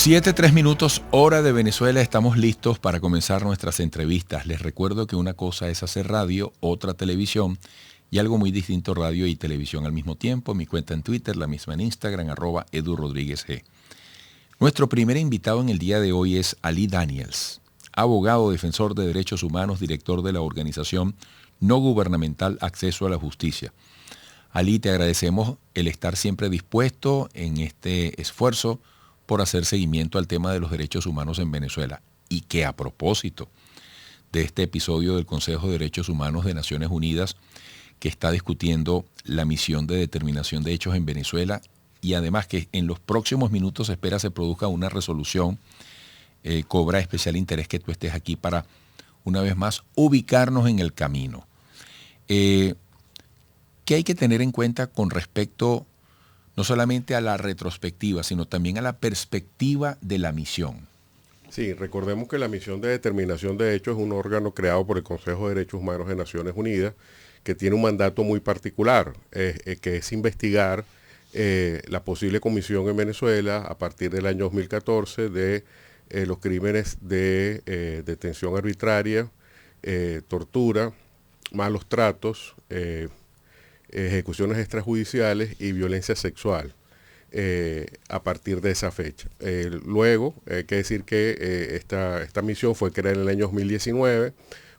7:03, hora de Venezuela. Estamos listos para comenzar nuestras entrevistas. Les recuerdo que una cosa es hacer radio, otra televisión y algo muy distinto, radio y televisión al mismo tiempo. Mi cuenta en Twitter, la misma en Instagram, @EduRodríguezG. Nuestro primer invitado en el día de hoy es Ali Daniels, abogado, defensor de derechos humanos, director de la organización no gubernamental Acceso a la Justicia. Ali, te agradecemos el estar siempre dispuesto en este esfuerzo por hacer seguimiento al tema de los derechos humanos en Venezuela, y que a propósito de este episodio del Consejo de Derechos Humanos de Naciones Unidas, que está discutiendo la misión de determinación de hechos en Venezuela, y además que en los próximos minutos se espera se produzca una resolución, cobra especial interés que tú estés aquí para, una vez más, ubicarnos en el camino. ¿Qué hay que tener en cuenta con respecto no solamente a la retrospectiva, sino también a la perspectiva de la misión? Sí, recordemos que la misión de determinación de hechos es un órgano creado por el Consejo de Derechos Humanos de Naciones Unidas, que tiene un mandato muy particular, que es investigar la posible comisión en Venezuela a partir del año 2014 de los crímenes de detención arbitraria, tortura, malos tratos, ejecuciones extrajudiciales y violencia sexual a partir de esa fecha. Luego, hay que decir que esta misión fue creada en el año 2019,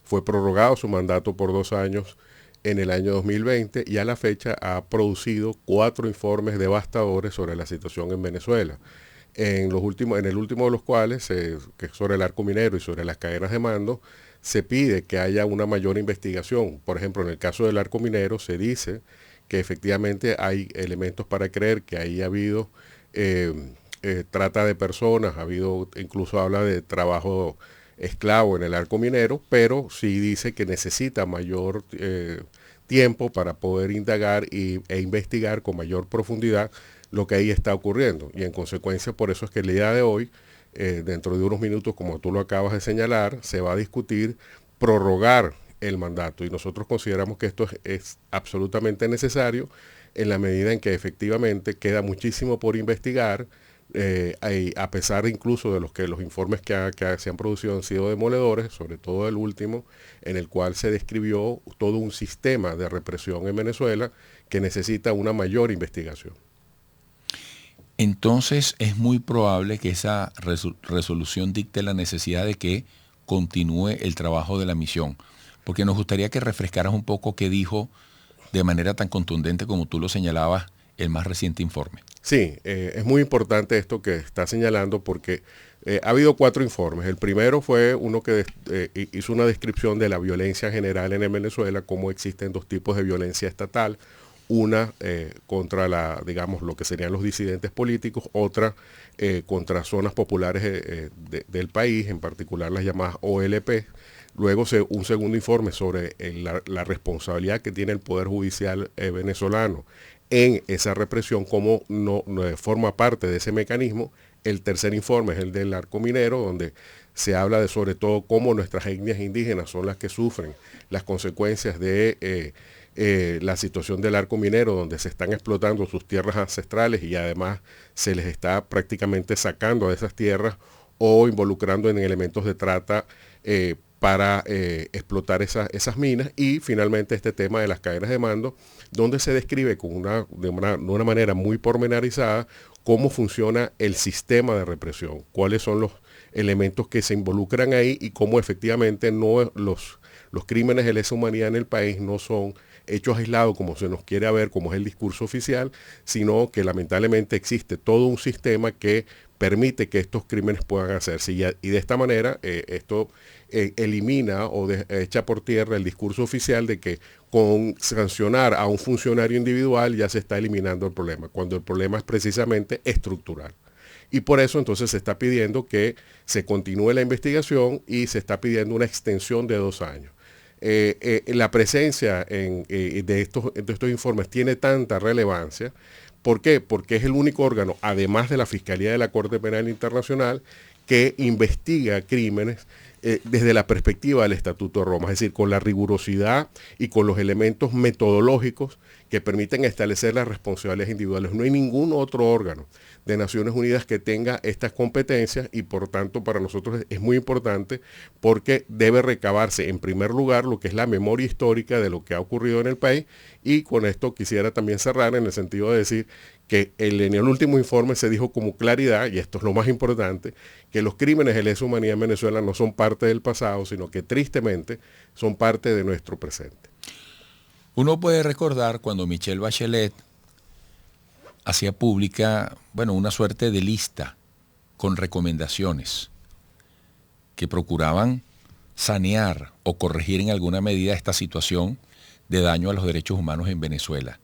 fue prorrogado su mandato por 2 años en el año 2020 y a la fecha ha producido 4 informes devastadores sobre la situación en Venezuela. En el último de los cuales, que es sobre el arco minero y sobre las cadenas de mando, se pide que haya una mayor investigación. Por ejemplo, en el caso del arco minero se dice que efectivamente hay elementos para creer que ahí ha habido trata de personas, incluso habla de trabajo esclavo en el arco minero, pero sí dice que necesita mayor tiempo para poder indagar e investigar con mayor profundidad lo que ahí está ocurriendo. Y en consecuencia, por eso es que el día de hoy, dentro de unos minutos, como tú lo acabas de señalar, se va a discutir prorrogar el mandato. Y nosotros consideramos que esto es absolutamente necesario en la medida en que efectivamente queda muchísimo por investigar, a pesar incluso de los informes que se han producido han sido demoledores, sobre todo el último, en el cual se describió todo un sistema de represión en Venezuela que necesita una mayor investigación. Entonces es muy probable que esa resolución dicte la necesidad de que continúe el trabajo de la misión, porque nos gustaría que refrescaras un poco qué dijo de manera tan contundente como tú lo señalabas el más reciente informe. Sí, es muy importante esto que está señalando porque ha habido 4 informes. El primero fue uno que hizo una descripción de la violencia general en Venezuela, cómo existen 2 tipos de violencia estatal. Una contra lo que serían los disidentes políticos, otra contra zonas populares del país, en particular las llamadas OLP. Luego un segundo informe sobre la responsabilidad que tiene el Poder Judicial venezolano en esa represión, cómo no forma parte de ese mecanismo. El tercer informe es el del arco minero, donde se habla de sobre todo cómo nuestras etnias indígenas son las que sufren las consecuencias de la situación del arco minero, donde se están explotando sus tierras ancestrales y además se les está prácticamente sacando de esas tierras o involucrando en elementos de trata para explotar esas minas. Y finalmente este tema de las cadenas de mando, donde se describe de una manera muy pormenorizada cómo funciona el sistema de represión, cuáles son los elementos que se involucran ahí y cómo efectivamente los crímenes de lesa humanidad en el país no son hechos aislados como se nos quiere ver, como es el discurso oficial, sino que lamentablemente existe todo un sistema que permite que estos crímenes puedan hacerse. Y de esta manera esto elimina o echa por tierra el discurso oficial de que con sancionar a un funcionario individual ya se está eliminando el problema, cuando el problema es precisamente estructural. Y por eso entonces se está pidiendo que se continúe la investigación y se está pidiendo una extensión de 2 años. La presencia de estos informes tiene tanta relevancia. ¿Por qué? Porque es el único órgano, además de la Fiscalía de la Corte Penal Internacional, que investiga crímenes desde la perspectiva del Estatuto de Roma, es decir, con la rigurosidad y con los elementos metodológicos que permiten establecer las responsabilidades individuales. No hay ningún otro órgano de Naciones Unidas que tenga estas competencias y por tanto para nosotros es muy importante porque debe recabarse en primer lugar lo que es la memoria histórica de lo que ha ocurrido en el país, y con esto quisiera también cerrar en el sentido de decir que en el último informe se dijo como claridad, y esto es lo más importante, que los crímenes de lesa humanidad en Venezuela no son parte del pasado, sino que tristemente son parte de nuestro presente. Uno puede recordar cuando Michelle Bachelet hacía pública, una suerte de lista con recomendaciones que procuraban sanear o corregir en alguna medida esta situación de daño a los derechos humanos en Venezuela.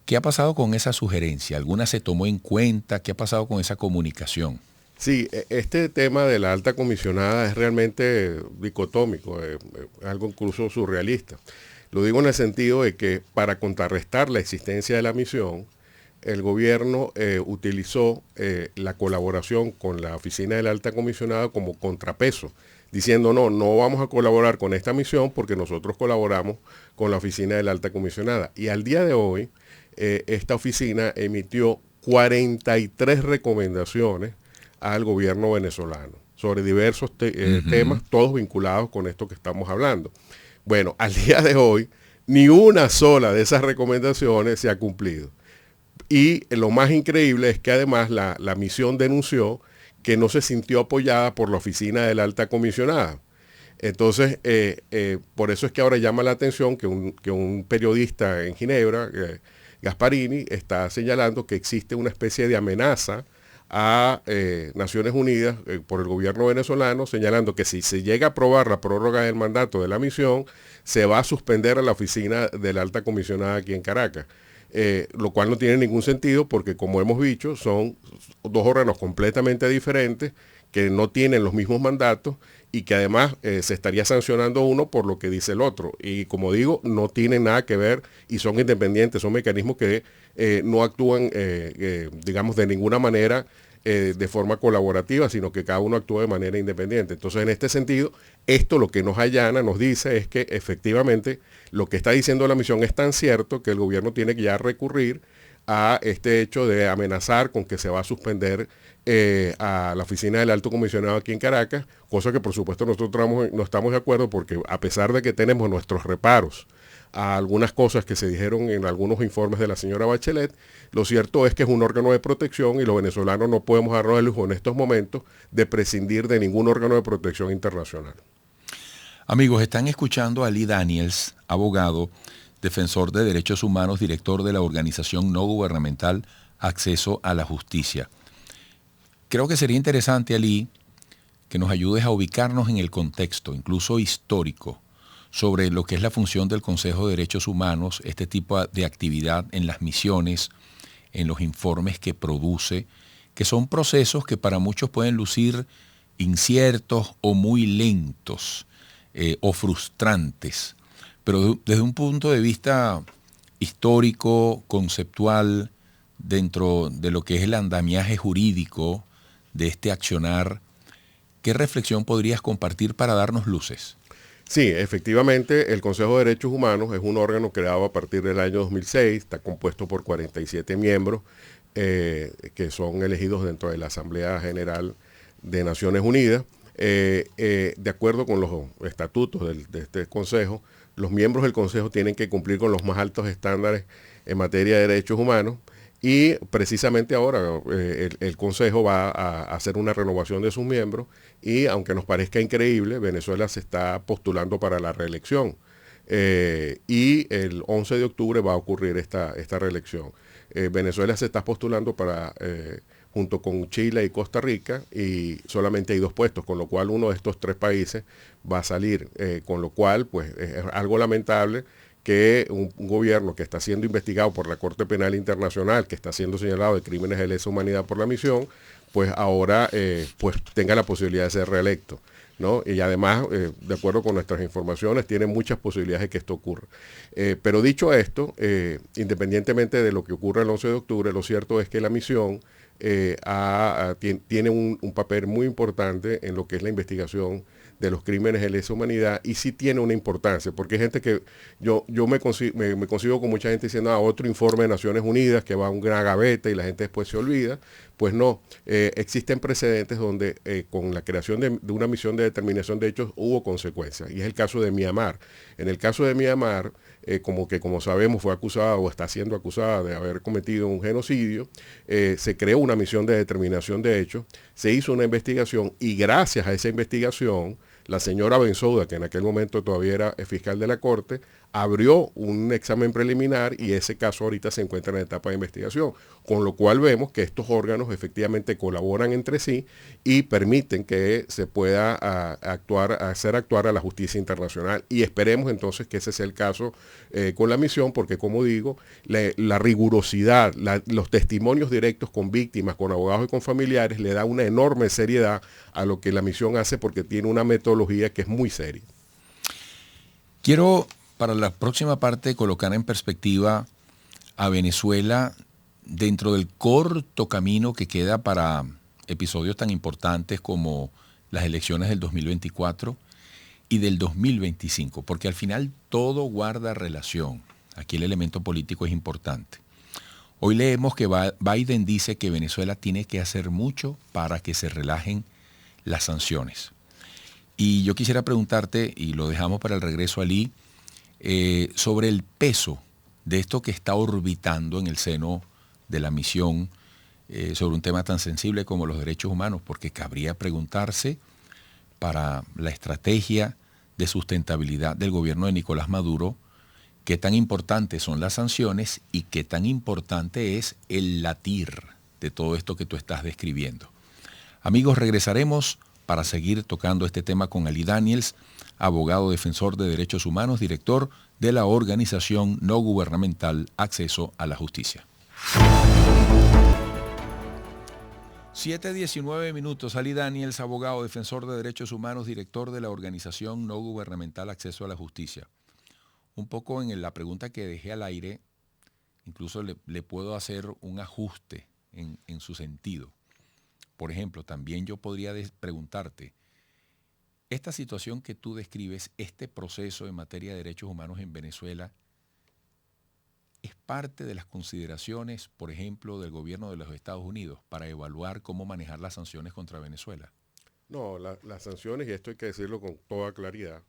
¿Qué ha pasado con esa sugerencia? ¿Alguna se tomó en cuenta? ¿Qué ha pasado con esa comunicación? Sí, este tema de la alta comisionada es realmente dicotómico, algo incluso surrealista. Lo digo en el sentido de que para contrarrestar la existencia de la misión, el gobierno utilizó la colaboración con la oficina del alta comisionada como contrapeso, diciendo no vamos a colaborar con esta misión porque nosotros colaboramos con la oficina del alta comisionada. Y al día de hoy, esta oficina emitió 43 recomendaciones al gobierno venezolano sobre diversos temas, todos vinculados con esto que estamos hablando. Bueno, al día de hoy, ni una sola de esas recomendaciones se ha cumplido. Y lo más increíble es que además la misión denunció que no se sintió apoyada por la oficina del alta comisionada. Entonces, por eso es que ahora llama la atención que un periodista en Ginebra, Gasparini, está señalando que existe una especie de amenaza a Naciones Unidas por el gobierno venezolano, señalando que si se llega a aprobar la prórroga del mandato de la misión, se va a suspender a la oficina de la alta comisionada aquí en Caracas. Lo cual no tiene ningún sentido porque, como hemos dicho, son dos órganos completamente diferentes que no tienen los mismos mandatos y que además se estaría sancionando uno por lo que dice el otro. Y como digo, no tienen nada que ver y son independientes, son mecanismos que no actúan, digamos, de ninguna manera de forma colaborativa, sino que cada uno actúa de manera independiente. Entonces, en este sentido, esto lo que nos allana, nos dice es que efectivamente lo que está diciendo la misión es tan cierto que el gobierno tiene que ya recurrir a este hecho de amenazar con que se va a suspender a la oficina del alto comisionado aquí en Caracas, cosa que por supuesto nosotros no estamos de acuerdo porque a pesar de que tenemos nuestros reparos a algunas cosas que se dijeron en algunos informes de la señora Bachelet, lo cierto es que es un órgano de protección y los venezolanos no podemos darnos el lujo en estos momentos de prescindir de ningún órgano de protección internacional. Amigos, están escuchando a Lee Daniels, abogado, defensor de derechos humanos, director de la organización no gubernamental Acceso a la Justicia. Creo que sería interesante, Ali, que nos ayudes a ubicarnos en el contexto, incluso histórico, sobre lo que es la función del Consejo de Derechos Humanos, este tipo de actividad en las misiones, en los informes que produce, que son procesos que para muchos pueden lucir inciertos o muy lentos o frustrantes, pero desde un punto de vista histórico, conceptual, dentro de lo que es el andamiaje jurídico de este accionar, ¿qué reflexión podrías compartir para darnos luces? Sí, efectivamente, el Consejo de Derechos Humanos es un órgano creado a partir del año 2006, está compuesto por 47 miembros que son elegidos dentro de la Asamblea General de Naciones Unidas. De acuerdo con los estatutos de este Consejo, los miembros del Consejo tienen que cumplir con los más altos estándares en materia de derechos humanos y precisamente ahora el Consejo va a hacer una renovación de sus miembros y aunque nos parezca increíble, Venezuela se está postulando para la reelección y el 11 de octubre va a ocurrir esta reelección. Venezuela se está postulando para junto con Chile y Costa Rica y solamente hay 2 puestos, con lo cual uno de estos 3 países va a salir, con lo cual pues es algo lamentable que un gobierno que está siendo investigado por la Corte Penal Internacional, que está siendo señalado de crímenes de lesa humanidad por la misión, pues ahora pues tenga la posibilidad de ser reelecto, ¿no? Y además, de acuerdo con nuestras informaciones, tiene muchas posibilidades de que esto ocurra. Pero dicho esto, independientemente de lo que ocurra el 11 de octubre, lo cierto es que la misión tiene un papel muy importante en lo que es la investigación de los crímenes de lesa humanidad, y sí tiene una importancia, porque hay gente que yo me consigo con mucha gente diciendo otro informe de Naciones Unidas que va a un gran gaveta y la gente después se olvida. Pues no, existen precedentes donde con la creación de una misión de determinación de hechos hubo consecuencias, y es el caso de Myanmar. En el caso de Myanmar, como sabemos fue acusada o está siendo acusada de haber cometido un genocidio, se creó una misión de determinación de hechos, se hizo una investigación, y gracias a esa investigación, la señora Bensouda, que en aquel momento todavía era fiscal de la Corte, abrió un examen preliminar, y ese caso ahorita se encuentra en la etapa de investigación, con lo cual vemos que estos órganos efectivamente colaboran entre sí y permiten que se pueda hacer actuar a la justicia internacional, y esperemos entonces que ese sea el caso con la misión, porque como digo, la rigurosidad, los testimonios directos con víctimas, con abogados y con familiares le da una enorme seriedad a lo que la misión hace, porque tiene una metodología que es muy seria. Quiero para la próxima parte colocar en perspectiva a Venezuela dentro del corto camino que queda para episodios tan importantes como las elecciones del 2024 y del 2025, porque al final todo guarda relación. Aquí el elemento político es importante. Hoy leemos que Biden dice que Venezuela tiene que hacer mucho para que se relajen las sanciones. Y yo quisiera preguntarte, y lo dejamos para el regreso, Ali, sobre el peso de esto que está orbitando en el seno de la misión sobre un tema tan sensible como los derechos humanos, porque cabría preguntarse para la estrategia de sustentabilidad del gobierno de Nicolás Maduro, qué tan importantes son las sanciones y qué tan importante es el latir de todo esto que tú estás describiendo. Amigos, regresaremos para seguir tocando este tema con Ali Daniels, abogado defensor de derechos humanos, director de la organización no gubernamental Acceso a la Justicia. 7:19 minutos. Ali Daniels, abogado defensor de derechos humanos, director de la organización no gubernamental Acceso a la Justicia. Un poco en la pregunta que dejé al aire, incluso le puedo hacer un ajuste en su sentido. Por ejemplo, también yo podría preguntarte, esta situación que tú describes, este proceso en materia de derechos humanos en Venezuela, ¿es parte de las consideraciones, por ejemplo, del gobierno de los Estados Unidos para evaluar cómo manejar las sanciones contra Venezuela? No, las sanciones, y esto hay que decirlo con toda claridad,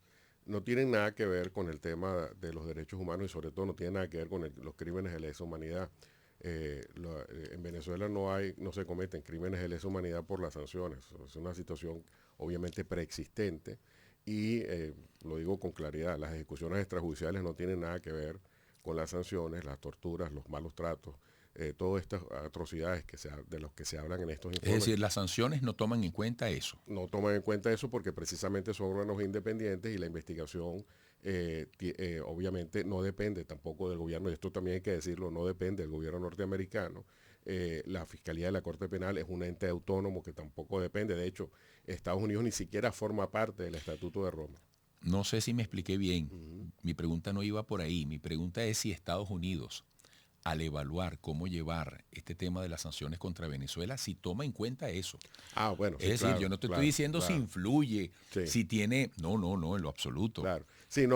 no tienen nada que ver con el tema de los derechos humanos, y sobre todo no tienen nada que ver con los crímenes de lesa humanidad. En Venezuela no se cometen crímenes de lesa humanidad por las sanciones. Es una situación obviamente preexistente, y lo digo con claridad, las ejecuciones extrajudiciales no tienen nada que ver con las sanciones, las torturas, los malos tratos, todas estas atrocidades de los que se hablan en estos informes. Es decir, las sanciones no toman en cuenta eso. No toman en cuenta eso porque precisamente son órganos independientes, y la investigación obviamente no depende tampoco del gobierno, y esto también hay que decirlo, no depende del gobierno norteamericano. La Fiscalía de la Corte Penal es un ente autónomo que tampoco depende. De hecho, Estados Unidos ni siquiera forma parte del Estatuto de Roma. No sé si me expliqué bien. Mi pregunta no iba por ahí. Mi pregunta es si Estados Unidos, al evaluar cómo llevar este tema de las sanciones contra Venezuela, si toma en cuenta eso. Bueno, es decir, yo no te estoy diciendo si influye, si tiene... No, en lo absoluto. Claro. Sí,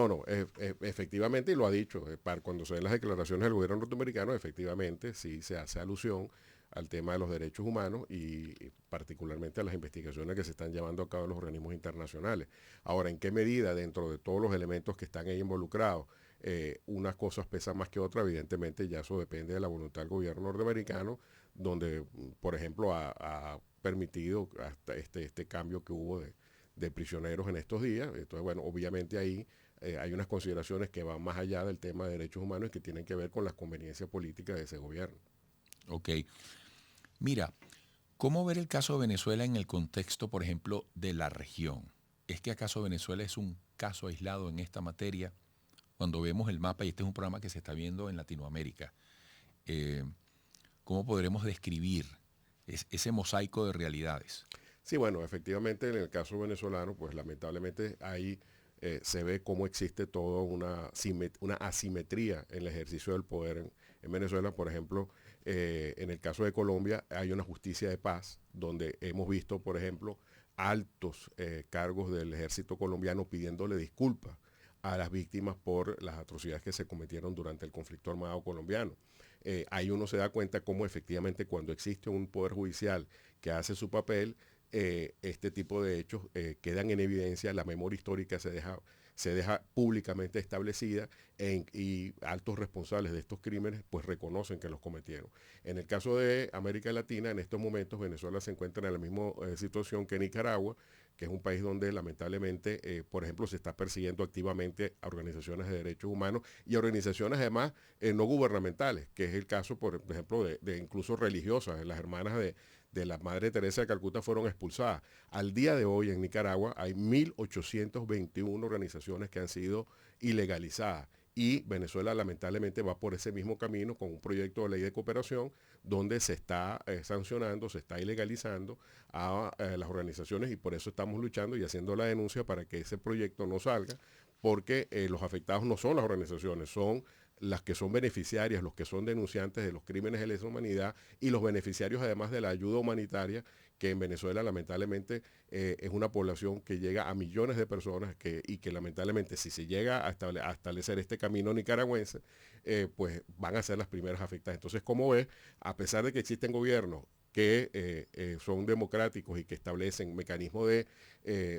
efectivamente, y lo ha dicho, cuando se ven las declaraciones del gobierno norteamericano, efectivamente sí se hace alusión al tema de los derechos humanos, y particularmente a las investigaciones que se están llevando a cabo en los organismos internacionales. Ahora, ¿en qué medida dentro de todos los elementos que están ahí involucrados unas cosas pesan más que otras? Evidentemente ya eso depende de la voluntad del gobierno norteamericano, donde, por ejemplo, ha permitido hasta este cambio que hubo de prisioneros en estos días. Entonces, bueno, obviamente ahí hay unas consideraciones que van más allá del tema de derechos humanos y que tienen que ver con las conveniencias políticas de ese gobierno. Ok. Mira, ¿cómo ver el caso de Venezuela en el contexto, por ejemplo, de la región? ¿Es que acaso Venezuela es un caso aislado en esta materia? Cuando vemos el mapa, y este es un programa que se está viendo en Latinoamérica, ¿cómo podremos describir ese mosaico de realidades? Sí, bueno, efectivamente en el caso venezolano, pues lamentablemente ahí se ve cómo existe toda una asimetría en el ejercicio del poder en Venezuela. Por ejemplo, En el caso de Colombia hay una justicia de paz, donde hemos visto, por ejemplo, altos cargos del ejército colombiano pidiéndole disculpas a las víctimas por las atrocidades que se cometieron durante el conflicto armado colombiano. Ahí uno se da cuenta cómo efectivamente cuando existe un poder judicial que hace su papel, este tipo de hechos quedan en evidencia, la memoria histórica se deja públicamente establecida y altos responsables de estos crímenes pues reconocen que los cometieron. En el caso de América Latina, en estos momentos Venezuela se encuentra en la misma situación que Nicaragua, que es un país donde lamentablemente, por ejemplo, se está persiguiendo activamente a organizaciones de derechos humanos y a organizaciones además no gubernamentales, que es el caso, por ejemplo, de incluso religiosas. Las hermanas de la Madre Teresa de Calcuta fueron expulsadas. Al día de hoy en Nicaragua hay 1.821 organizaciones que han sido ilegalizadas. Y Venezuela lamentablemente va por ese mismo camino con un proyecto de ley de cooperación donde se está sancionando, se está ilegalizando a las organizaciones, y por eso estamos luchando y haciendo la denuncia para que ese proyecto no salga, porque los afectados no son las organizaciones, son las que son beneficiarias, los que son denunciantes de los crímenes de lesa humanidad y los beneficiarios además de la ayuda humanitaria, que en Venezuela lamentablemente es una población que llega a millones de personas y que lamentablemente si se llega a establecer este camino nicaragüense, pues van a ser las primeras afectadas. Entonces, como ves, a pesar de que existen gobiernos que son democráticos y que establecen mecanismos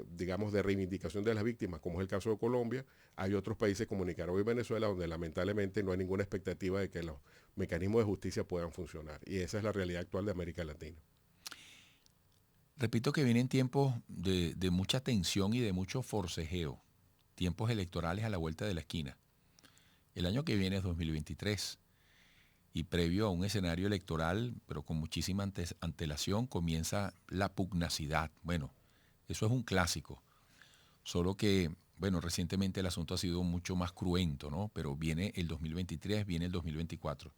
digamos, de reivindicación de las víctimas, como es el caso de Colombia, hay otros países como Nicaragua y Venezuela donde lamentablemente no hay ninguna expectativa de que los mecanismos de justicia puedan funcionar. Y esa es la realidad actual de América Latina. Repito que vienen tiempos de mucha tensión y de mucho forcejeo, tiempos electorales a la vuelta de la esquina. El año que viene es 2023. Y previo a un escenario electoral, pero con muchísima antelación, comienza la pugnacidad. Bueno, eso es un clásico. Solo que, bueno, recientemente el asunto ha sido mucho más cruento, ¿no? Pero viene el 2023, viene el 2024.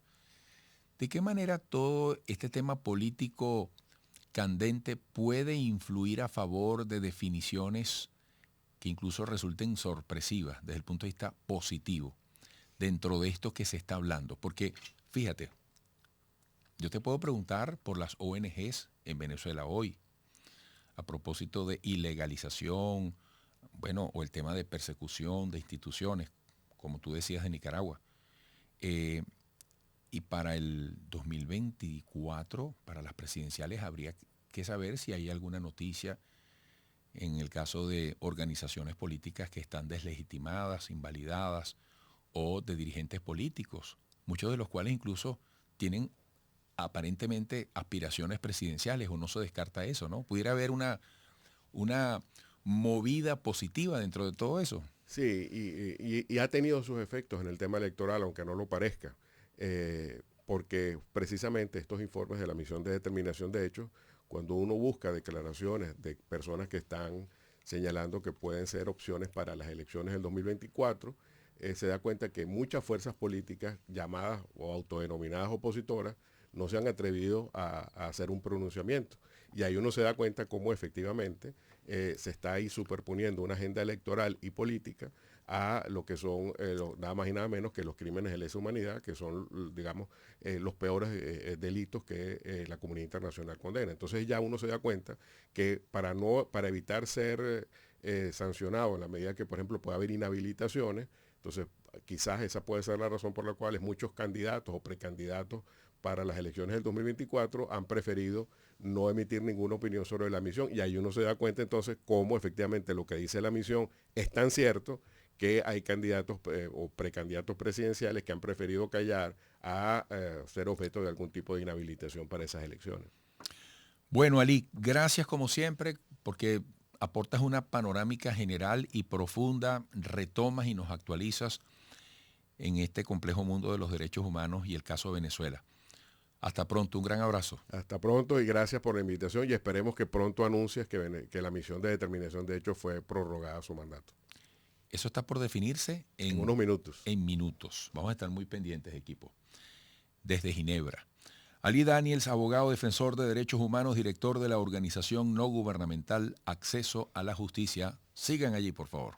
¿De qué manera todo este tema político candente puede influir a favor de definiciones que incluso resulten sorpresivas desde el punto de vista positivo dentro de esto que se está hablando? Porque fíjate, yo te puedo preguntar por las ONGs en Venezuela hoy, a propósito de ilegalización, bueno, o el tema de persecución de instituciones, como tú decías de Nicaragua. Y para el 2024, para las presidenciales, habría que saber si hay alguna noticia en el caso de organizaciones políticas que están deslegitimadas, invalidadas, o de dirigentes políticos, muchos de los cuales incluso tienen aparentemente aspiraciones presidenciales, o no se descarta eso, ¿no? Pudiera haber una movida positiva dentro de todo eso. Sí, y ha tenido sus efectos en el tema electoral, aunque no lo parezca, porque precisamente estos informes de la Misión de Determinación de Hechos, cuando uno busca declaraciones de personas que están señalando que pueden ser opciones para las elecciones del 2024, se da cuenta que muchas fuerzas políticas llamadas o autodenominadas opositoras no se han atrevido a hacer un pronunciamiento. Y ahí uno se da cuenta cómo efectivamente se está ahí superponiendo una agenda electoral y política a lo que son nada más y nada menos que los crímenes de lesa humanidad, que son, digamos, los peores delitos que la comunidad internacional condena. Entonces ya uno se da cuenta que para evitar ser sancionado en la medida que, por ejemplo, puede haber inhabilitaciones, entonces quizás esa puede ser la razón por la cual muchos candidatos o precandidatos para las elecciones del 2024 han preferido no emitir ninguna opinión sobre la misión, y ahí uno se da cuenta entonces cómo efectivamente lo que dice la misión es tan cierto que hay candidatos o precandidatos presidenciales que han preferido callar a ser objeto de algún tipo de inhabilitación para esas elecciones. Bueno, Ali, gracias como siempre, porque aportas una panorámica general y profunda, retomas y nos actualizas en este complejo mundo de los derechos humanos y el caso de Venezuela. Hasta pronto, un gran abrazo. Hasta pronto y gracias por la invitación, y esperemos que pronto anuncies que la misión de determinación de hechos fue prorrogada su mandato. Eso está por definirse en unos minutos. En minutos. Vamos a estar muy pendientes, equipo. Desde Ginebra. Ali Daniels, abogado defensor de derechos humanos, director de la organización no gubernamental Acceso a la Justicia. Sigan allí, por favor.